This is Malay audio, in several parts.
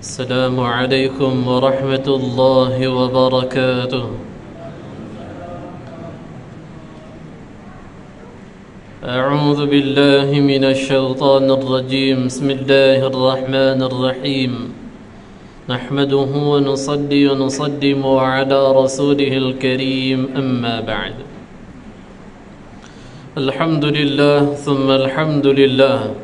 Assalamualaikum warahmatullahi wabarakatuh. A'udzu billahi minasy syaithanir rajim. Bismillahir rahim. Nahmaduhu wa nusalli wa nusallimu ala rasulihil karim. Amma ba'd. Alhamdulillah thumma alhamdulillah.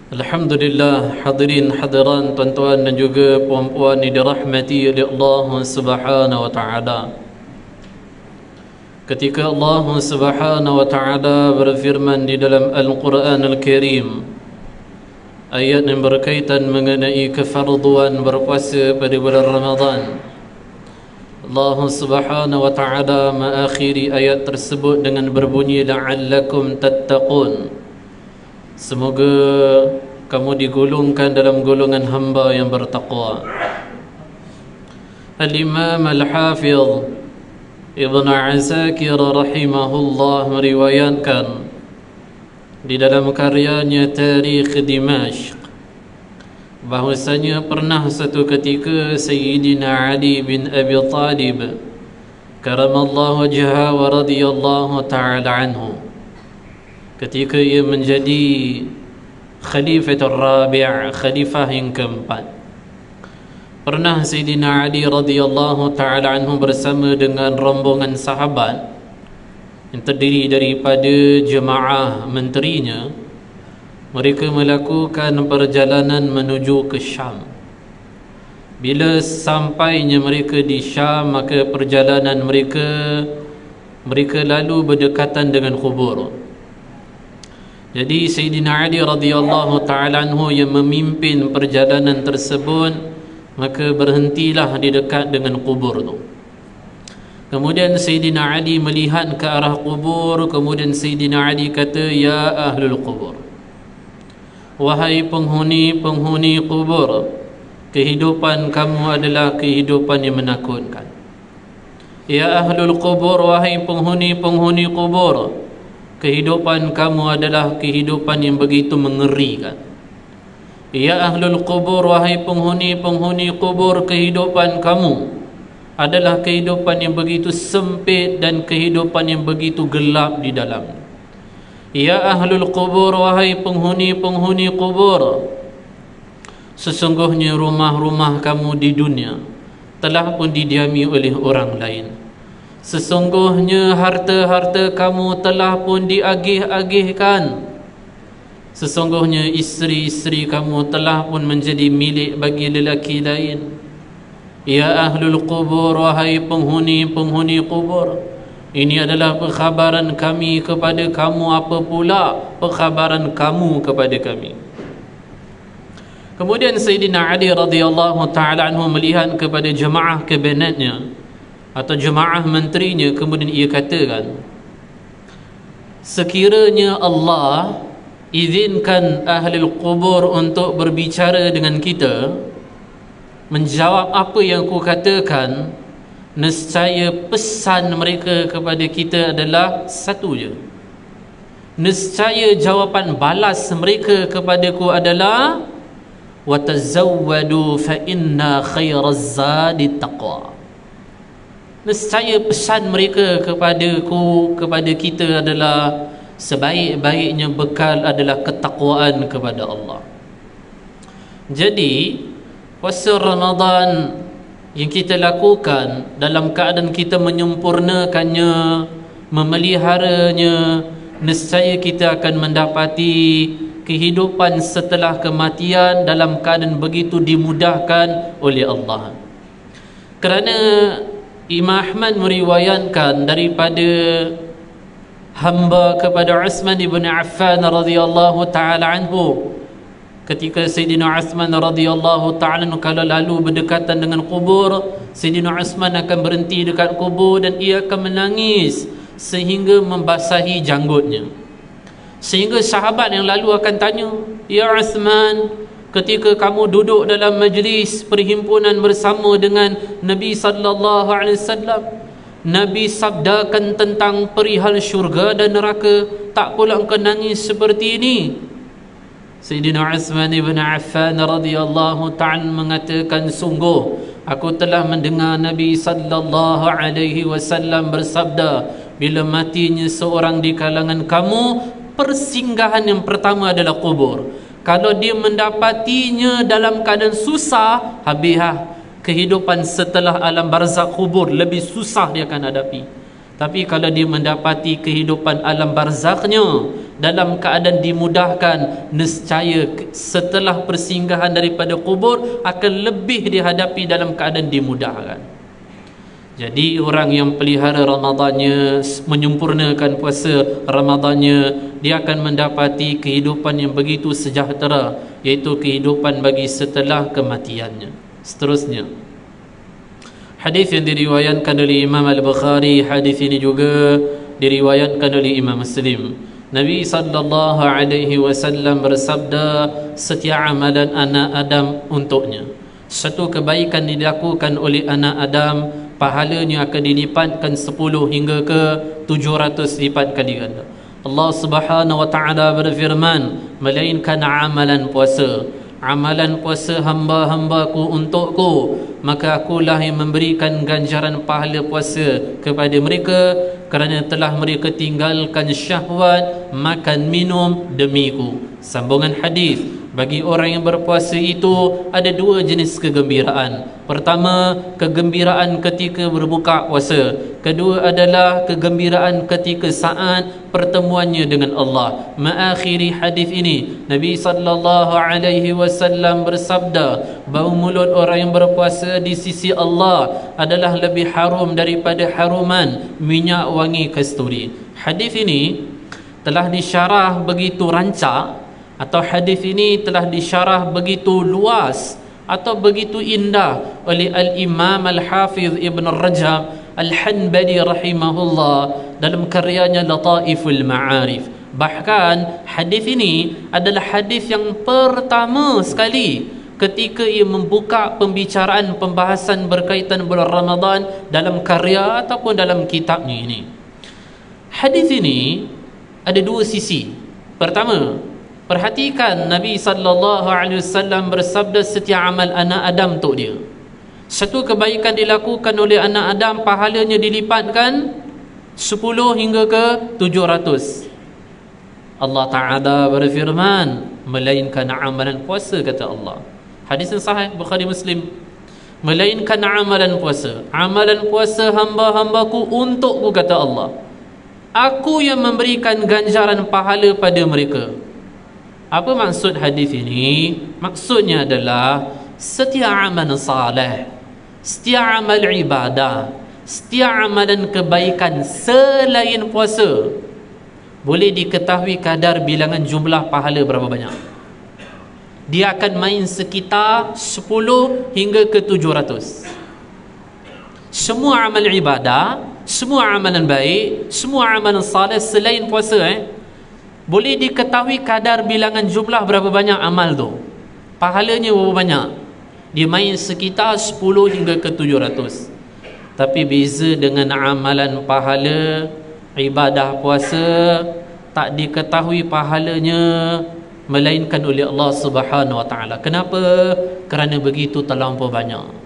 Alhamdulillah, hadirin hadiran, tuan-tuan dan juga puan-puan yang dirahmati oleh Allah Subhanahu wa taala. Ketika Allah Subhanahu wa taala berfirman di dalam Al-Qur'an Al-Karim, ayat yang berkaitan mengenai kefarduan berpuasa pada bulan Ramadan, Allah Subhanahu wa taala mengakhiri ayat tersebut dengan berbunyi la'allakum tattaqun. Semoga kamu digolongkan dalam golongan hamba yang bertakwa. Al-Imam Al-Hafidh Ibn Asakir rahimahullah meriwayatkan di dalam karyanya Tarikh Dimashq bahwasanya pernah satu ketika Sayyidina Ali bin Abi Talib karamallahu wajhahu wa radhiyallahu ta'ala anhu, ketika ia menjadi Khalifatul Rabi', khalifah yang keempat, pernah Sayyidina Ali radhiyallahu ta'ala anhu bersama dengan rombongan sahabat yang terdiri daripada jemaah menterinya, mereka melakukan perjalanan menuju ke Syam. Bila sampainya mereka di Syam, maka perjalanan mereka lalu berdekatan dengan kubur. Jadi Sayyidina Ali radhiyallahu ta'ala anhu yang memimpin perjalanan tersebut, maka berhentilah di dekat dengan kubur tu. Kemudian Sayyidina Ali melihat ke arah kubur, kemudian Sayyidina Ali kata, ya ahlul kubur, wahai penghuni kubur, kehidupan kamu adalah kehidupan yang menakutkan. Ya ahlul kubur, wahai penghuni kubur, kehidupan kamu adalah kehidupan yang begitu mengerikan. Ya ahlul kubur, wahai penghuni kubur, kehidupan kamu adalah kehidupan yang begitu sempit dan kehidupan yang begitu gelap di dalamnya. Ya ahlul kubur, wahai penghuni kubur, sesungguhnya rumah-rumah kamu di dunia telah pun didiami oleh orang lain. Sesungguhnya harta-harta kamu telah pun diagih-agihkan. Sesungguhnya isteri-isteri kamu telah pun menjadi milik bagi lelaki lain. Ya ahlul kubur, wahai penghuni kubur, ini adalah perkhabaran kami kepada kamu. Apa pula perkhabaran kamu kepada kami? Kemudian Sayyidina Ali radhiyallahu ta'ala anhu melihat kepada jemaah kabinetnya atau jemaah menterinya, kemudian ia katakan, sekiranya Allah izinkan ahli kubur untuk berbicara dengan kita, menjawab apa yang aku katakan, nescaya pesan mereka kepada kita adalah satu je. Nescaya jawapan balas mereka kepadaku adalah watazawwadu fa inna khairaz zadi taqwa. Nescaya pesan mereka kepadaku, kepada kita adalah sebaik-baiknya bekal adalah ketakwaan kepada Allah. Jadi puasa Ramadan yang kita lakukan dalam keadaan kita menyempurnakannya, memeliharanya, nescaya kita akan mendapati kehidupan setelah kematian dalam keadaan begitu dimudahkan oleh Allah. Kerana Imam Ahmad meriwayatkan daripada hamba kepada Uthman ibn Affan radhiyallahu ta'ala anhu, ketika Sayyidina Uthman radhiyallahu ta'ala kalau lalu berdekatan dengan kubur, Sayyidina Uthman akan berhenti dekat kubur dan ia akan menangis sehingga membasahi janggutnya. Sehingga sahabat yang lalu akan tanya, ya Uthman, ketika kamu duduk dalam majlis perhimpunan bersama dengan Nabi sallallahu alaihi wasallam, Nabi sabdakan tentang perihal syurga dan neraka, tak pula engkau nangis seperti ini. Sayyidina Uthman ibn Affan radhiyallahu ta'ala mengatakan, sungguh aku telah mendengar Nabi sallallahu alaihi wasallam bersabda, bila matinya seorang di kalangan kamu, persinggahan yang pertama adalah kubur. Kalau dia mendapatinya dalam keadaan susah, habislah kehidupan setelah alam barzakh kubur, lebih susah dia akan hadapi. Tapi kalau dia mendapati kehidupan alam barzakhnya dalam keadaan dimudahkan, nescaya setelah persinggahan daripada kubur akan lebih dihadapi dalam keadaan dimudahkan. Jadi orang yang pelihara Ramadannya, menyempurnakan puasa Ramadannya, dia akan mendapati kehidupan yang begitu sejahtera, iaitu kehidupan bagi setelah kematiannya. Seterusnya, hadis yang diriwayatkan oleh Imam Al-Bukhari, hadis ini juga diriwayatkan oleh Imam Muslim. Nabi sallallahu alaihi wasallam bersabda, setiap amalan anak Adam untuknya. Satu kebaikan dilakukan oleh anak Adam, pahalanya akan dilipatkan 10 hingga ke 700 lipat kali ganda. Allah Subhanahu wa taala berfirman, melainkan amalan puasa, amalan puasa hamba-hambaku untukku, maka akulah yang memberikan ganjaran pahala puasa kepada mereka, kerana telah mereka tinggalkan syahwat makan minum demiku. Sambungan hadis, bagi orang yang berpuasa itu ada dua jenis kegembiraan. Pertama, kegembiraan ketika berbuka puasa. Kedua adalah kegembiraan ketika saat pertemuannya dengan Allah. Mengakhiri hadis ini, Nabi sallallahu alaihi wasallam bersabda, bau mulut orang yang berpuasa di sisi Allah adalah lebih harum daripada haruman minyak wangi kasturi. Hadis ini telah disyarah begitu rancak, atau hadis ini telah disyarah begitu luas atau begitu indah oleh Al-Imam Al-Hafiz Ibn Rajab Al-Hanbali rahimahullah dalam karyanya Lataiful Ma'arif. Bahkan hadis ini adalah hadis yang pertama sekali ketika ia membuka pembicaraan pembahasan berkaitan bulan Ramadan dalam karya ataupun dalam kitabnya ini. Hadis ini ada dua sisi. Pertama, perhatikan Nabi sallallahu alaihi wasallam bersabda, setiap amal anak Adam untuk dia. Satu kebaikan dilakukan oleh anak Adam, pahalanya dilipatkan 10 hingga ke 700. Allah Ta'ala berfirman, melainkan amalan puasa, kata Allah. Hadis yang sahih Bukhari Muslim. Melainkan amalan puasa, amalan puasa hamba-hambaku untukku, kata Allah. Aku yang memberikan ganjaran pahala pada mereka. Apa maksud hadis ini? Maksudnya adalah setiap amalan saleh, setiap amal ibadah, setiap amalan kebaikan selain puasa boleh diketahui kadar bilangan jumlah pahala berapa banyak. Dia akan main sekitar 10 hingga ke 700. Semua amal ibadah, semua amalan baik, semua amalan saleh selain puasa boleh diketahui kadar bilangan jumlah berapa banyak amal tu, pahalanya berapa banyak. Dia main sekitar 10 hingga ke 700. Tapi beza dengan amalan pahala ibadah puasa, tak diketahui pahalanya melainkan oleh Allah Subhanahu wa taala. Kenapa? Kerana begitu terlampau banyak.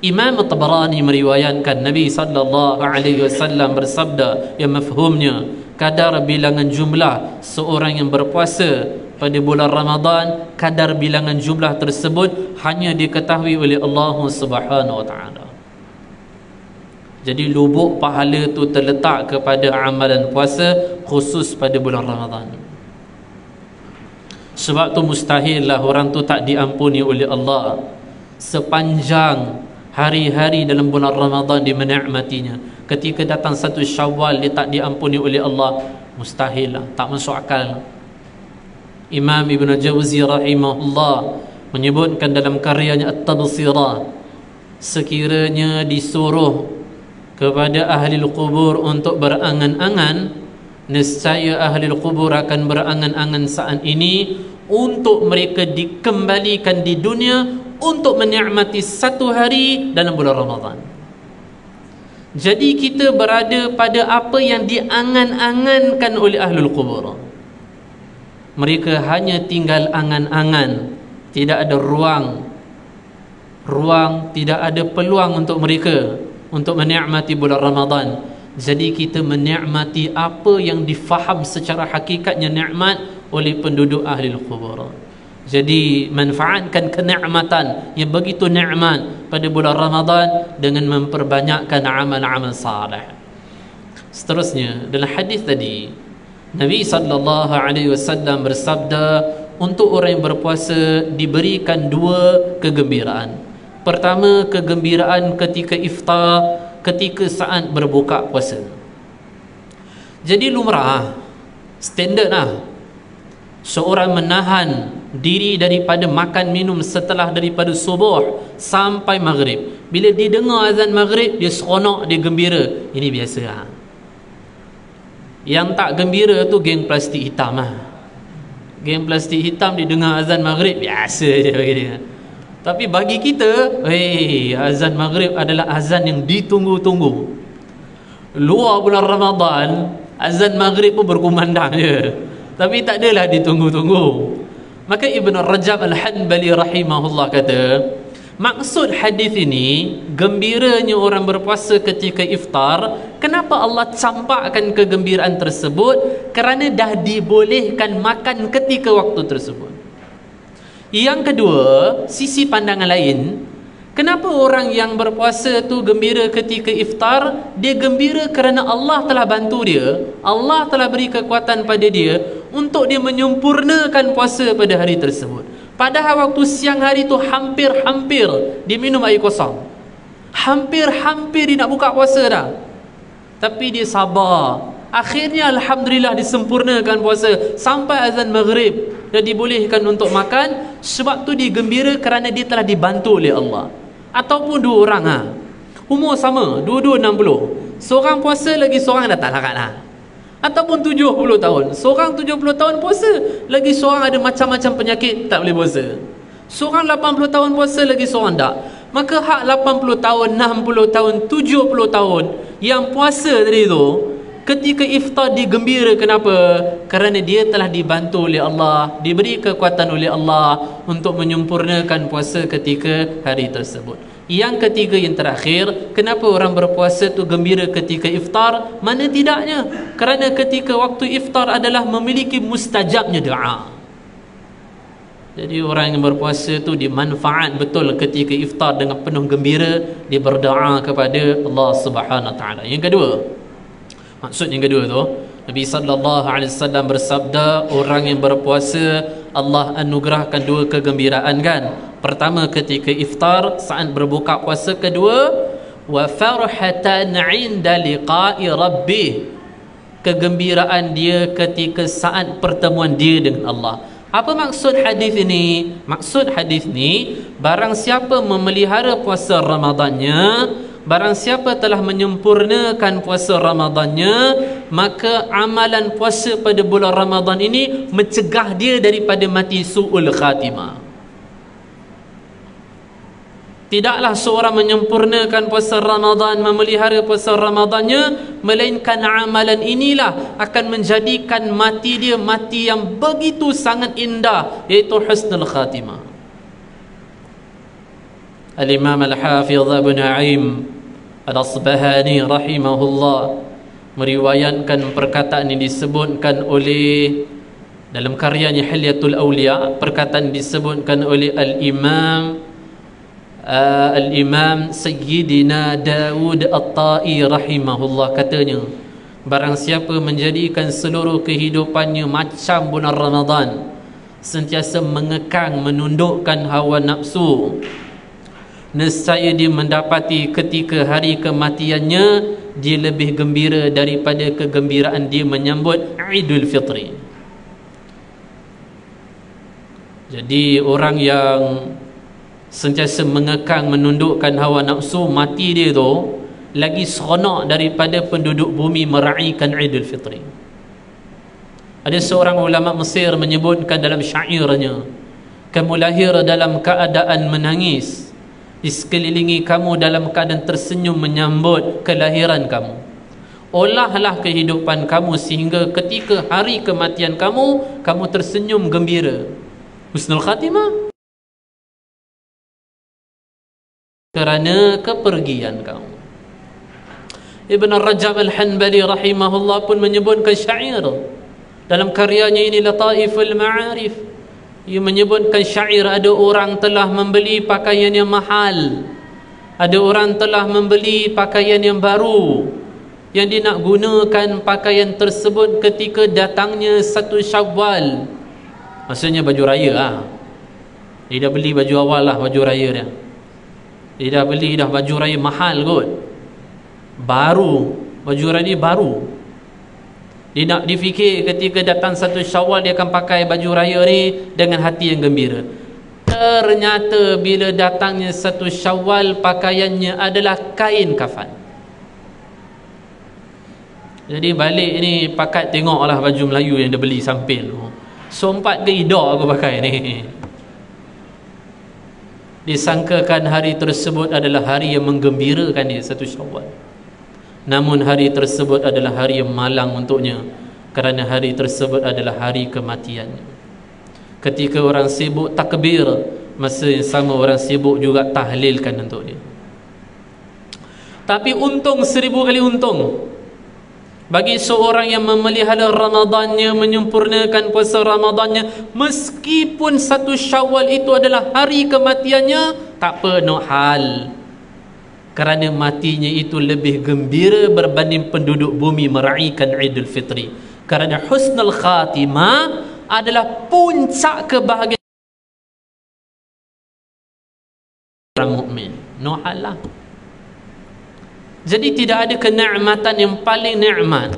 Imam At-Tabarani meriwayatkan Nabi sallallahu alaihi wasallam bersabda yang mafhumnya, kadar bilangan jumlah seorang yang berpuasa pada bulan Ramadan, kadar bilangan jumlah tersebut hanya diketahui oleh Allah Subhanahu wa taala. Jadi lubuk pahala tu terletak kepada amalan puasa khusus pada bulan Ramadan. Sebab tu mustahillah orang tu tak diampuni oleh Allah sepanjang hari-hari dalam bulan Ramadan dia menikmatinya. Ketika datang satu Syawal dia tak diampuni oleh Allah, mustahillah, tak masuk akal. Imam Ibn Jawzi rahimahullah menyebutkan dalam karyanya At-Tabsirah, sekiranya disuruh kepada ahli kubur untuk berangan-angan, nescaya ahli kubur akan berangan-angan saat ini untuk mereka dikembalikan di dunia untuk menikmati satu hari dalam bulan Ramadan. Jadi kita berada pada apa yang diangan-angankan oleh ahlul qubur. Mereka hanya tinggal angan-angan, tidak ada ruang, tidak ada peluang untuk mereka untuk menikmati bulan Ramadan. Jadi kita menikmati apa yang difaham secara hakikatnya nikmat oleh penduduk ahli kubur. Jadi manfaatkan kenikmatan yang begitu nikmat pada bulan Ramadan dengan memperbanyakkan amal-amal salih. Seterusnya dalam hadis tadi Nabi SAW bersabda, untuk orang yang berpuasa diberikan dua kegembiraan. Pertama, kegembiraan ketika iftar, ketika saat berbuka puasa. Jadi lumrah, standard lah, seorang menahan diri daripada makan minum setelah daripada subuh sampai maghrib. Bila dia dengar azan maghrib, dia seronok, dia gembira. Ini biasa lah. Yang tak gembira tu geng plastik hitam lah. Geng plastik hitam dia dengar azan maghrib, biasa je bagi dia. Tapi bagi kita, azan maghrib adalah azan yang ditunggu-tunggu. Luar bulan Ramadan, azan maghrib pun berkumandang je, tapi tak adalah ditunggu-tunggu. Maka Ibn Rajab Al-Hanbali rahimahullah kata, maksud hadis ini, gembiranya orang berpuasa ketika iftar. Kenapa Allah campakkan kegembiraan tersebut? Kerana dah dibolehkan makan ketika waktu tersebut. Yang kedua, sisi pandangan lain, kenapa orang yang berpuasa tu gembira ketika iftar? Dia gembira kerana Allah telah bantu dia, Allah telah beri kekuatan pada dia untuk dia menyempurnakan puasa pada hari tersebut. Padahal waktu siang hari tu hampir-hampir dia minum air kosong, hampir-hampir dia nak buka puasa dah, tapi dia sabar. Akhirnya alhamdulillah disempurnakan puasa sampai azan maghrib dan dibolehkan untuk makan. Sebab tu dia gembira kerana dia telah dibantu oleh Allah. Ataupun dua orang umur sama, dua-dua 60, seorang puasa lagi seorang dah tak larat lah. Ataupun 70 tahun, seorang 70 tahun puasa, lagi seorang ada macam-macam penyakit tak boleh puasa. Seorang 80 tahun puasa, lagi seorang tak. Maka hak 80 tahun, 60 tahun, 70 tahun yang puasa tadi tu, ketika iftar digembira. Kenapa? Kerana dia telah dibantu oleh Allah, diberi kekuatan oleh Allah untuk menyempurnakan puasa ketika hari tersebut. Yang ketiga, yang terakhir, kenapa orang berpuasa tu gembira ketika iftar? Mana tidaknya, kerana ketika waktu iftar adalah memiliki mustajabnya doa. Jadi orang yang berpuasa tu dimanfaat betul ketika iftar dengan penuh gembira, dia berdoa kepada Allah Subhanahu Wa Taala. Yang kedua, maksud yang kedua tu, Nabi SAW bersabda, orang yang berpuasa Allah anugerahkan dua kegembiraan kan. Pertama ketika iftar saat berbuka puasa. Kedua, wa farhatan 'inda liqa'i rabbih, kegembiraan dia ketika saat pertemuan dia dengan Allah. Apa maksud hadis ini? Maksud hadis ni, barang siapa memelihara puasa Ramadannya, barang siapa telah menyempurnakan puasa Ramadannya, maka amalan puasa pada bulan Ramadan ini mencegah dia daripada mati su'ul khatimah. Tidaklah seorang menyempurnakan puasa Ramadan, memelihara puasa Ramadannya, melainkan amalan inilah akan menjadikan mati dia mati yang begitu sangat indah, iaitu husnul khatimah. Al-Imam Al-Hafidh Abu Nu'aim Al-Asbahani rahimahullah meriwayatkan perkataan yang disebutkan oleh dalam karyanya Hilyatul Awliya. Perkataan disebutkan oleh Al-Imam Sayyidina Dawud At-Ta'i rahimahullah. Katanya, barang siapa menjadikan seluruh kehidupannya macam bulan Ramadan, sentiasa mengekang, menundukkan hawa nafsu, nescaya dia mendapati ketika hari kematiannya dia lebih gembira daripada kegembiraan dia menyambut Idul Fitri. Jadi orang yang sentiasa mengekang, menundukkan hawa nafsu, mati dia tu lagi seronok daripada penduduk bumi meraihkan Idul Fitri. Ada seorang ulama Mesir menyebutkan dalam syairnya, kamu lahir dalam keadaan menangis, di sekelilingi kamu dalam keadaan tersenyum menyambut kelahiran kamu. Olahlah kehidupan kamu sehingga ketika hari kematian kamu, kamu tersenyum gembira. Husnul khatimah kerana kepergian kamu. Ibn Rajab Al-Hanbali rahimahullah pun menyebutkan syair dalam karyanya ini, Lataiful Ma'arif. Ia menyebutkan syair, ada orang telah membeli pakaian yang mahal, ada orang telah membeli pakaian yang baru, yang dia nak gunakan pakaian tersebut ketika datangnya 1 Syawal. Maksudnya baju raya lah. Dia dah beli baju awal lah, baju raya dia. Dia dah beli dah baju raya mahal kot, baru, baju raya ni baru. Dia nak difikir ketika datang 1 Syawal dia akan pakai baju raya ni dengan hati yang gembira. Ternyata bila datangnya 1 Syawal, pakaiannya adalah kain kafan. Jadi balik ni pakat tengoklah baju Melayu yang dia beli sampil. Sompat ke idah aku pakai ni. Disangkakan hari tersebut adalah hari yang menggembirakan dia, 1 Syawal. Namun hari tersebut adalah hari yang malang untuknya, kerana hari tersebut adalah hari kematiannya. Ketika orang sibuk takbir, masa yang sama orang sibuk juga tahlilkan untuk dia. Tapi untung 1000 kali untung bagi seorang yang memelihara Ramadannya, menyempurnakan puasa Ramadannya, meskipun 1 Syawal itu adalah hari kematiannya, tak apa, no hal, kerana matinya itu lebih gembira berbanding penduduk bumi meraihkan Idul Fitri. Kerana husnul khatimah adalah puncak kebahagiaan orang mukmin. No hal lah. Jadi tidak ada kenikmatan yang paling nikmat,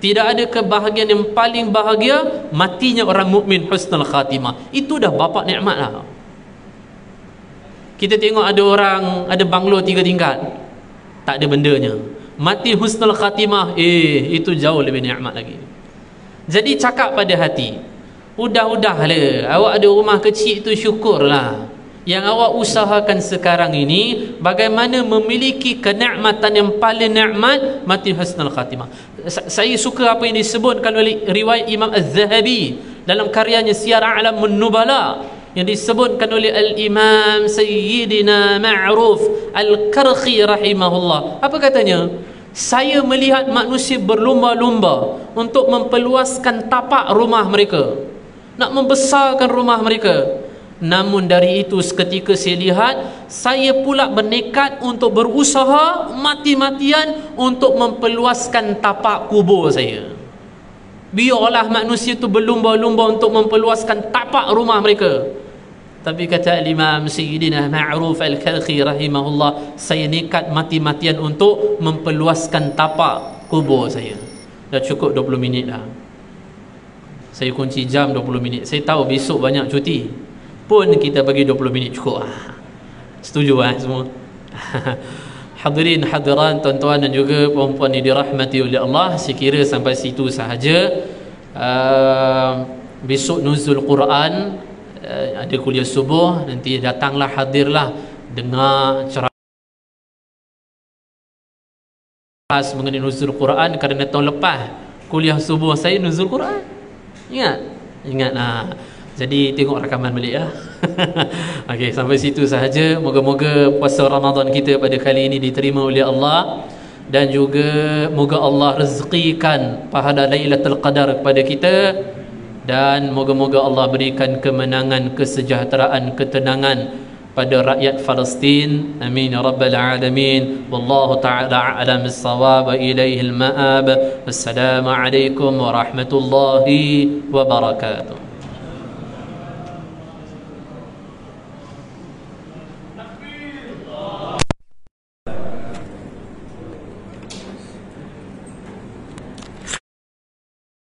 tidak ada kebahagiaan yang paling bahagia matinya orang mukmin husnul khatimah. Itu dah bapak nikmat lah. Kita tengok ada orang ada banglo 3 tingkat, tak ada bendanya, mati husnul khatimah, itu jauh lebih nikmat lagi. Jadi cakap pada hati, udah-udahlah, awak ada rumah kecil tu syukurlah. Yang awak usahakan sekarang ini bagaimana memiliki kenikmatan yang paling nikmat, mati husnul khatimah. Saya suka apa yang disebutkan oleh riwayat Imam Az-Zahabi dalam karyanya Siyar A'lamun Nubala, yang disebutkan oleh Al-Imam Sayyidina Ma'ruf Al-Karhi rahimahullah. Apa katanya? Saya melihat manusia berlumba-lumba untuk memperluaskan tapak rumah mereka, nak membesarkan rumah mereka. Namun dari itu seketika saya lihat, saya pula bernekat untuk berusaha mati-matian untuk memperluaskan tapak kubur saya. Biarlah manusia itu berlumba-lumba untuk memperluaskan tapak rumah mereka. Tapi kata Imam Sayyidina Ma'ruf Al-Karhi rahimahullah, saya nekat mati-matian untuk memperluaskan tapak kubur saya. Dah cukup 20 minit dah. Saya kunci jam 20 minit. Saya tahu besok banyak cuti, pun kita bagi 20 minit cukup. Setuju semua? Hadirin hadiran, tuan-tuan dan juga puan-puan yang dirahmati oleh Allah, sekira sampai situ sahaja. Besok nuzul Quran, ada kuliah subuh, nanti datanglah, hadirlah, dengar ceramah mengenai nuzul Quran, kerana tahun lepas kuliah subuh saya nuzul Quran. Ingatlah. Jadi tengok rakaman balik ya. Okey, sampai situ sahaja. Moga-moga puasa Ramadan kita pada kali ini diterima oleh Allah, dan juga moga Allah rezekikan pahala Lailatul Qadar kepada kita, dan moga-moga Allah berikan kemenangan, kesejahteraan, ketenangan pada rakyat Palestin. Amin ya rabbal alamin. Wallahu ta'ala a'lam bis-shawab wa ilaihil ma'ab. Wassalamu alaikum warahmatullahi wabarakatuh.